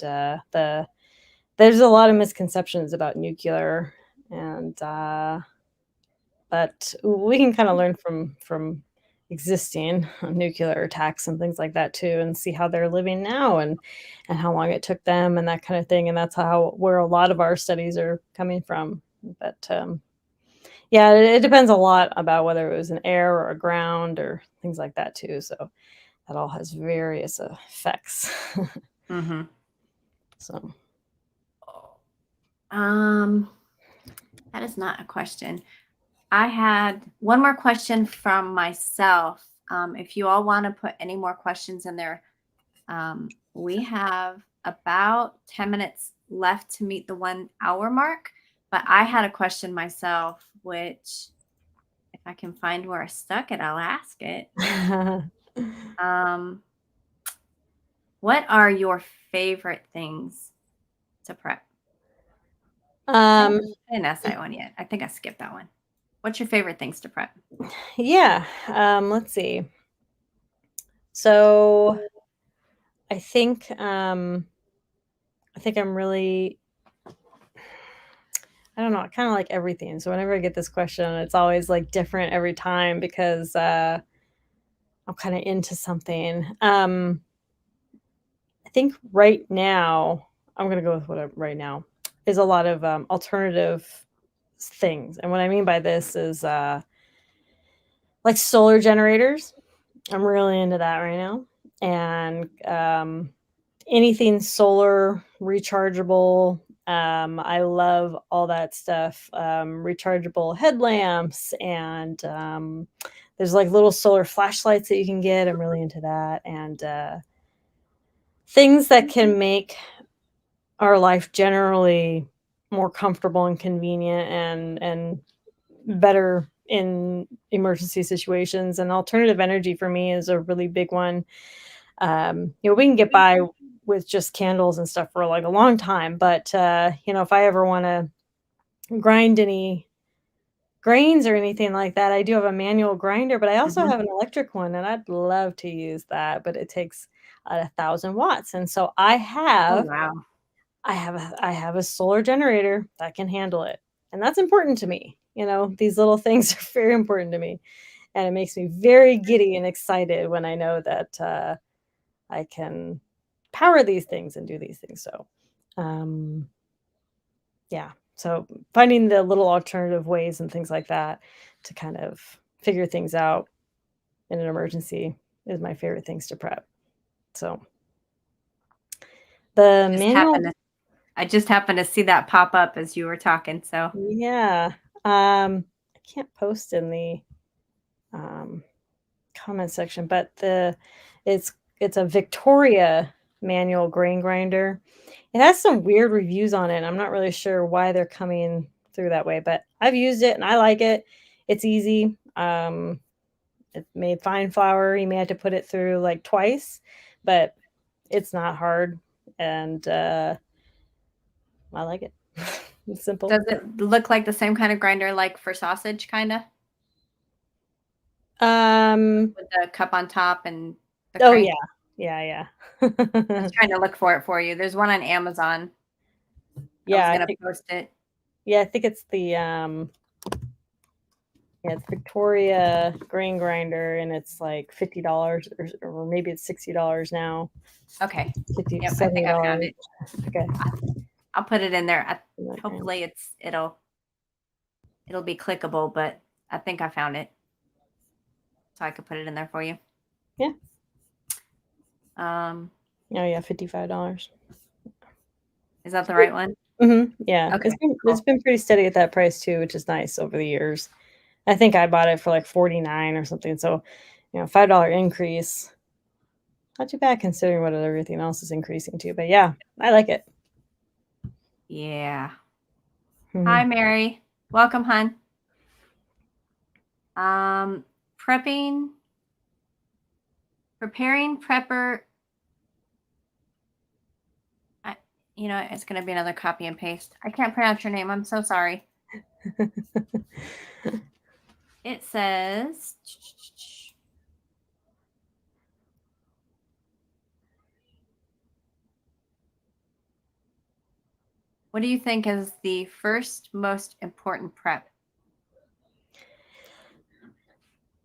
there's a lot of misconceptions about nuclear, and but we can kind of learn from existing nuclear attacks and things like that too, and see how they're living now, and how long it took them and that kind of thing, and that's how where a lot of our studies are coming from. But yeah, it depends a lot about whether it was an air or a ground or things like that too. So that all has various effects. Mhm. So Um, that is not a question. I had one more question from myself. If you all want to put any more questions in there, we have about 10 minutes left to meet the 1 hour mark. But I had a question myself, which, if I can find where I stuck it, I'll ask it. Um, what are your favorite things to prep? um I didn't ask that one yet. I think I skipped that one. What's your favorite things to prep? yeah, let's see. So I think I'm really, I don't know, I kind of like everything. So whenever I get this question, it's always like different every time because I'm kind of into something. I think right now, I'm going to go with right now is a lot of alternative things. And what I mean by this is like solar generators. I'm really into that right now. And anything solar, rechargeable. I love all that stuff. Rechargeable headlamps, and there's like little solar flashlights that you can get. I'm really into that. And things that can make our life generally more comfortable and convenient, and better in emergency situations. And alternative energy for me is a really big one. We can get by with just candles and stuff for like a long time, but if I ever want to grind any grains or anything like that, I do have a manual grinder, but I also Mhm. have an electric one, and I'd love to use that, but it takes 1,000 watts. And so Oh, wow. I have a solar generator that can handle it. And that's important to me. These little things are very important to me. And it makes me very giddy and excited when I know that I can power these things and do these things. So, um, yeah. So finding the little alternative ways and things like that to kind of figure things out in an emergency is my favorite things to prep. So the Just manual, happened to I just happened to see that pop up as you were talking, so yeah. I can't post in the um, comment section, but it's it's a Victoria manual grain grinder. It has some weird reviews on it. I'm not really sure why they're coming through that way, but I've used it and I like it. It's easy. It made fine flour. You may have to put it through like twice, but it's not hard, and I like it. It's simple. does it look like the same kind of grinder like for sausage, kinda? Um, With the cup on top and the oh yeah, crank? Yeah, I was yeah. trying to look for it for you. There's one on Amazon. I was Yeah, gonna post it. I think it's the, yeah, it's Victoria grain grinder, and it's like $50 or maybe it's $60 now. Okay. 50 Yep, I think I found $70. it. Okay. I'll put it in there. Okay. Hopefully it'll be clickable, but I think I found it. So I could put it in there for you. Yeah. Um, Oh, yeah, $55. is that the right one? Yeah, Okay, it's cool. been pretty steady at that price too, which is nice over the years. I think I bought it for like 49 or something, so, $5 increase. Not too bad considering what everything else is increasing to, but yeah, I like it. Yeah. Hi, Mhm. Mary. Welcome, hun. Um, prepping, preparing prepper. I, it's going to be another copy and paste. I can't pronounce your name. I'm so sorry. It says, what do you think is the first most important prep?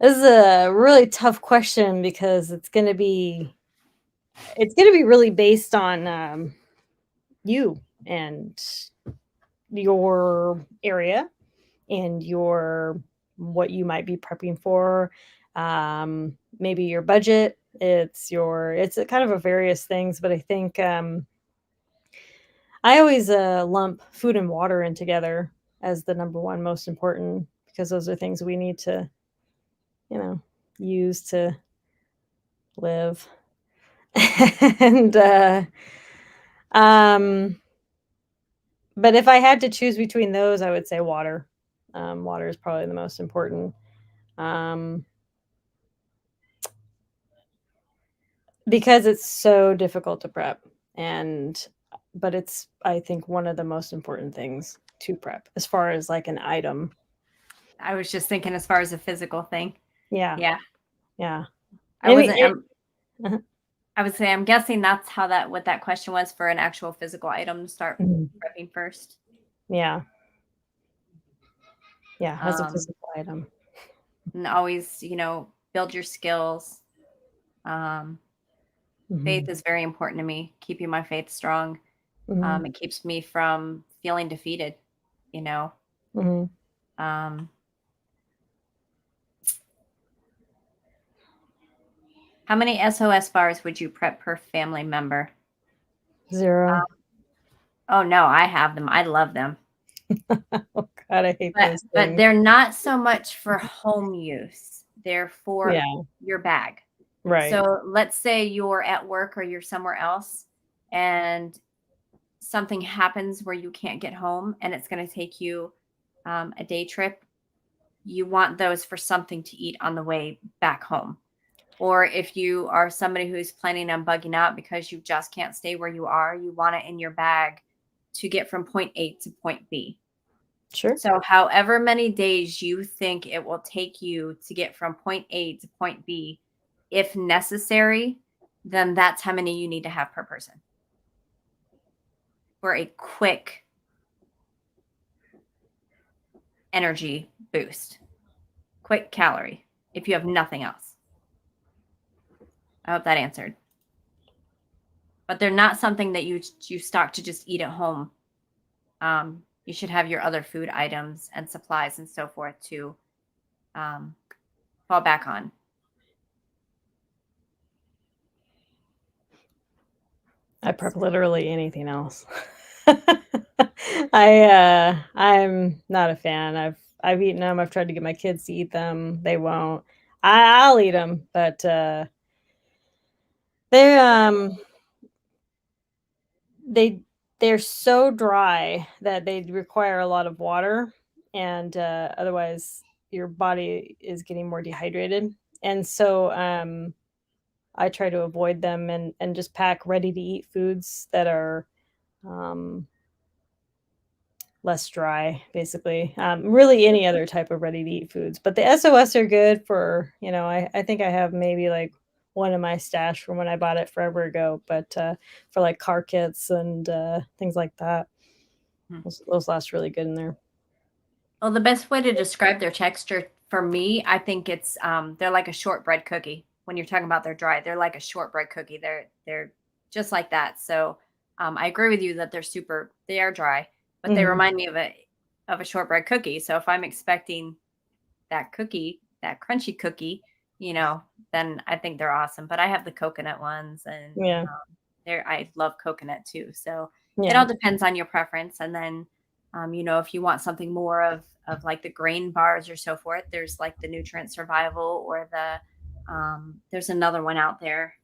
This is a really tough question because it's gonna be really based on, you and your area and your what you might be prepping for, maybe your budget. It's a kind of a various things, but I think, I always, lump food and water in together as the number 1 most important because those are things we need to, you know, use to live. And, um, but if I had to choose between those, I would say water. Water is probably the most important, um, because it's so difficult to prep, and but it's, I think, one of the most important things to prep as far as, like, an item. I was just thinking as far as a physical thing. Yeah, Yeah. yeah. I I mean, wasn't, uh I would say I'm guessing that's what that question was for an actual physical item to start Mhm. prepping first. Yeah, yeah, as a Um, physical item. and always, build your skills. Um, Faith Mhm, is very important to me, keeping my faith strong. mhm, It keeps me from feeling defeated, you know. mhm. Um, how many SOS bars would you prep per family member? 0. Oh no, I have them. I love them. Oh god, I hate those But things. they're not so much for home use. They're for Yeah, your bag. right. So let's say you're at work or you're somewhere else and something happens where you can't get home and it's going to take you a day trip. You want those for something to eat on the way back home. Or if you are somebody who's planning on bugging out because you just can't stay where you are, you want it in your bag to get from point A to point B. Sure. So, however many days you think it will take you to get from point A to point B, if necessary, then that's how many you need to have per person for a quick energy boost, quick calorie, if you have nothing else. I hope that answered. But they're not something that you stock to just eat at home. You should have your other food items and supplies and so forth to um, fall back on. I prep literally anything else. I'm not a fan. I've eaten them. I've tried to get my kids to eat them. They won't. I'll eat them, but, they, they they're so dry that they require a lot of water, and, otherwise your body is getting more dehydrated, and so, I try to avoid them and just pack ready to eat foods that are, um, less dry, basically. Really any other type of ready to eat foods, but the SOS are good for, I think I have maybe like one in my stash from when I bought it forever ago, but, for, like, car kits and, things like that. Hmm. Those last really good in there. Well, the best way to describe their texture for me, I think it's they're like a shortbread cookie. When you're talking about they're dry, they're like a shortbread cookie. They're just like that. So I agree with you that they are dry, but they Mhm. remind me of a shortbread cookie. So if I'm expecting that cookie, that crunchy cookie, then I think they're awesome. But I have the coconut ones, and Yeah, I love coconut too. So it yeah. all depends on your preference. And then, if you want something more of like the grain bars or so forth, there's like the nutrient survival or there's another one out there.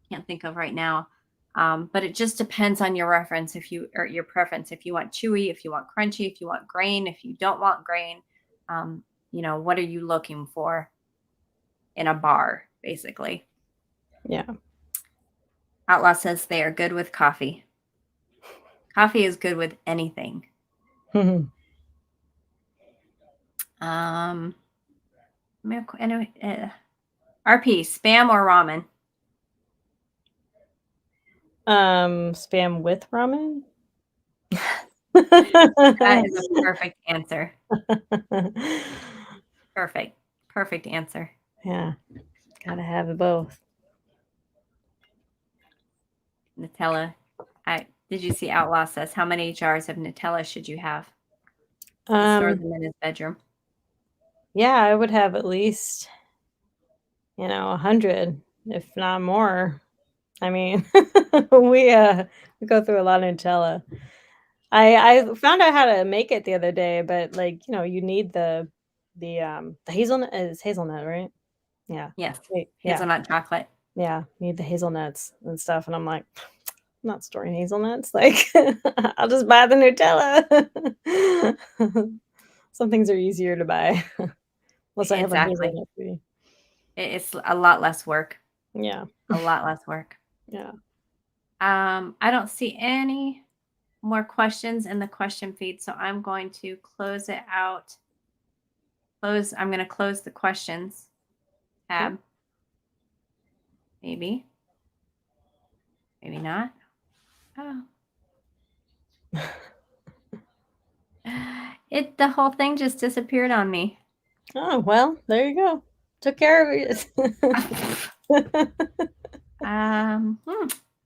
Can't think of right now. But it just depends on your reference or your preference. If you want chewy, if you want crunchy, if you want grain, if you don't want grain, what are you looking for in a bar, basically? Yeah. Outlaw says they are good with coffee. Coffee is good with anything. Mhm. Um, anyway, RP, spam or ramen? Spam with ramen? That is a perfect answer. Perfect. Perfect answer. Yeah, gotta have it both. Nutella. Did you see Outlaw says how many jars of Nutella should you have to store Um, them in his bedroom? yeah, I would have at least, 100, if not more. I mean, we, uh, we go through a lot of Nutella. I found out how to make it the other day, but, like, you need the hazelnut is hazelnut, right? Yeah. Yes. Wait, yeah, Hazelnut chocolate. yeah, need the hazelnuts and stuff, and I'm like, "I'm not storing hazelnuts, like, I'll just buy the Nutella." Some things are easier to buy, unless I have a Exactly. hazelnut tree. It's a lot less work. Yeah, A lot less work. yeah. I don't see any more questions in the question feed, so I'm going to close it out. I'm going to close the questions Okay. tab. Maybe, maybe not. Oh, the whole thing just disappeared on me. Oh, well, there you go. Took care of it. Hmm,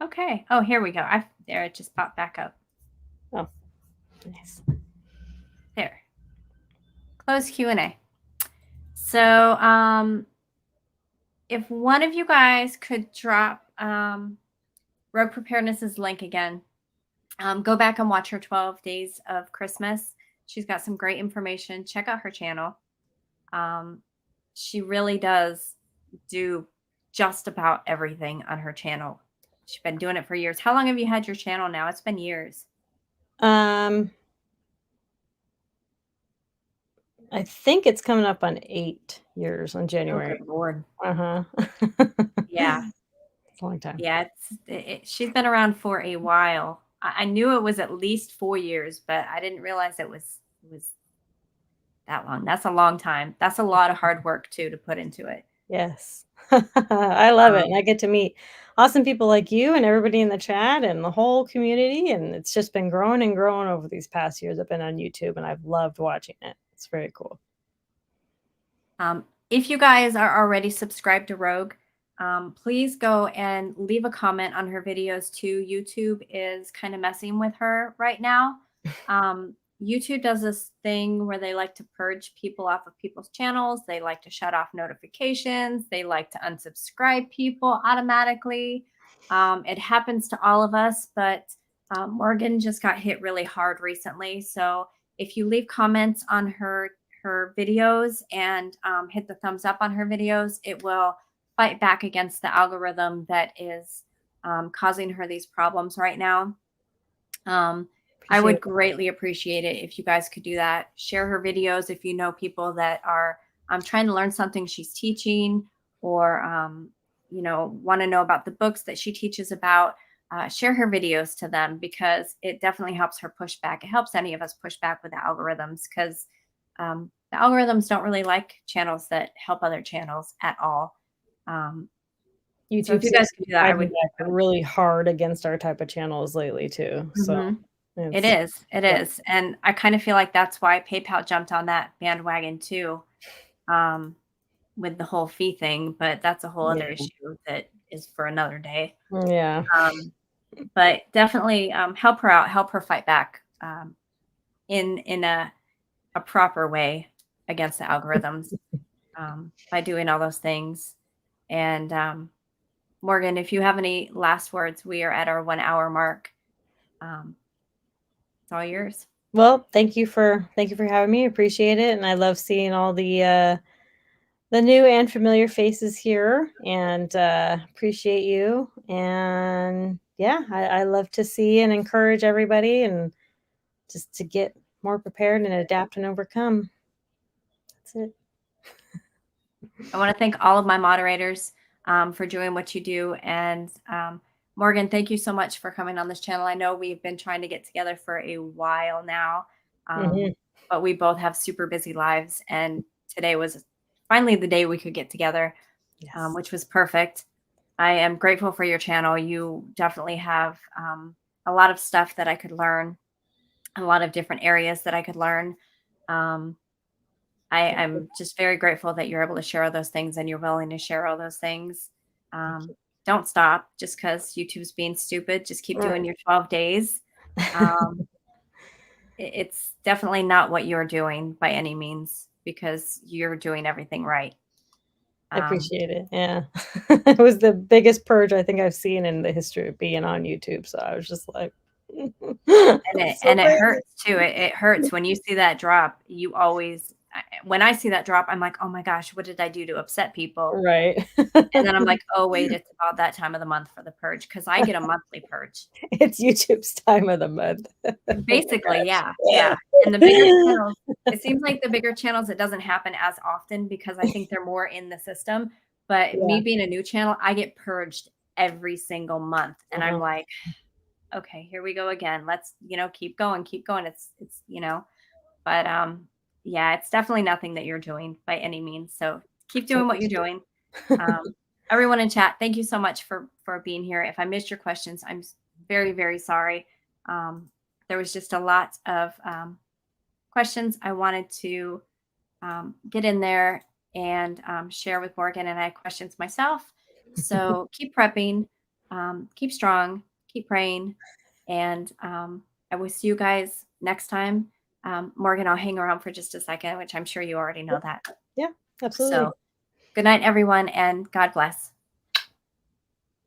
okay. Oh, here we go. There it just popped back up. Oh, nice. There. Close Q&A. So, if one of you guys could drop Rogue Preparedness's link again, go back and watch her 12 Days of Christmas. She's got some great information. Check out her channel. Um, she really does do just about everything on her channel. She's been doing it for years. How long have you had your channel now? It's been years. Um, I think it's coming up on 8 years on Oh, January. good Lord. Uh-huh. Yeah. It's a long time. Yeah. She's been around for a while. I knew it was at least 4 years, but I didn't realize it was that long. That's a long time. That's a lot of hard work too to put into it. Yes. I love it, and Um, I get to meet awesome people like you and everybody in the chat and the whole community, and it's just been growing and growing over these past years. I've been on YouTube, and I've loved watching it. It's very cool. if you guys are already subscribed to Rogue, please go and leave a comment on her videos too. YouTube is kind of messing with her right now. YouTube does this thing where they like to purge people off of people's channels. They like to shut off notifications. They like to unsubscribe people automatically. It happens to all of us, but Morgan just got hit really hard recently. So if you leave comments on her videos and hit the thumbs up on her videos, it will fight back against the algorithm that is causing her these problems right now. I Appreciate would it. greatly appreciate it if you guys could do that. Share her videos if you know people that are trying to learn something she's teaching, or want to know about the books that she teaches about. Share her videos to them, because it definitely helps her push back. It helps any of us push back with the algorithms, because the algorithms don't really like channels that help other channels at all. Um, So if YouTube you seems guys to could be do that, fighting back I would. really hard against our type of channels lately too, so Mhm. It it's is, it yeah, is, and I kind of feel like that's why PayPal jumped on that bandwagon too, um, with the whole fee thing, but that's a whole other yeah, issue that is for another day. yeah, Um, but definitely, help her out, help her fight back, in a proper way against the algorithms, by doing all those things. And, Morgan, if you have any last words, we are at our 1 hour mark. Um, it's all yours. Well, thank you for having me, appreciate it, and I love seeing all the new and familiar faces here, and, appreciate you, and, yeah, I love to see and encourage everybody and just to get more prepared and adapt and overcome. That's it. I want to thank all of my moderators, for doing what you do. And, Morgan, thank you so much for coming on this channel. I know we've been trying to get together for a while now, Mhm. but we both have super busy lives. And today was finally the day we could get together, Yes. which was perfect. I am grateful for your channel. You definitely have, a lot of stuff that I could learn, a lot of different areas that I could learn. Um, Thank you. I'm just very grateful that you're able to share all those things and you're willing to share all those things. Thank Um, you. don't stop just because YouTube's being stupid. Just keep Right. doing your 12 days. Um, it's definitely not what you're doing by any means because you're doing everything right. I Um, appreciate it, yeah. It was the biggest purge I think I've seen in the history of being on YouTube, so I was just like, And "It's it so and it crazy." hurts too. It hurts when you see that drop. You always when I see that drop, I'm like, "Oh my gosh, what did I do to upset people?" Right. And then I'm like, "Oh, wait, it's about that time of the month for the purge because I get a monthly purge." It's YouTube's time of the month. Oh my Basically, yeah, gosh. yeah. And the bigger channels, it seems like the bigger channels, it doesn't happen as often because I think they're more in the system. But Yeah, me being a new channel, I get purged every single month. And I'm uh-huh, like, okay, here we go again. Let's, keep going, keep going. But yeah, it's definitely nothing that you're doing by any means. So keep I doing what you're appreciate doing. Everyone in chat, thank you so much for being here. If I missed your questions, very, very sorry. Um, there was just a lot of questions I wanted to get in there and share with Morgan, and I had questions myself. So keep prepping, keep strong, keep praying, and I will see you guys next time. Morgan, I'll hang around for just a second, which I'm sure you already know that. Yeah, absolutely. So good night, everyone, and God bless.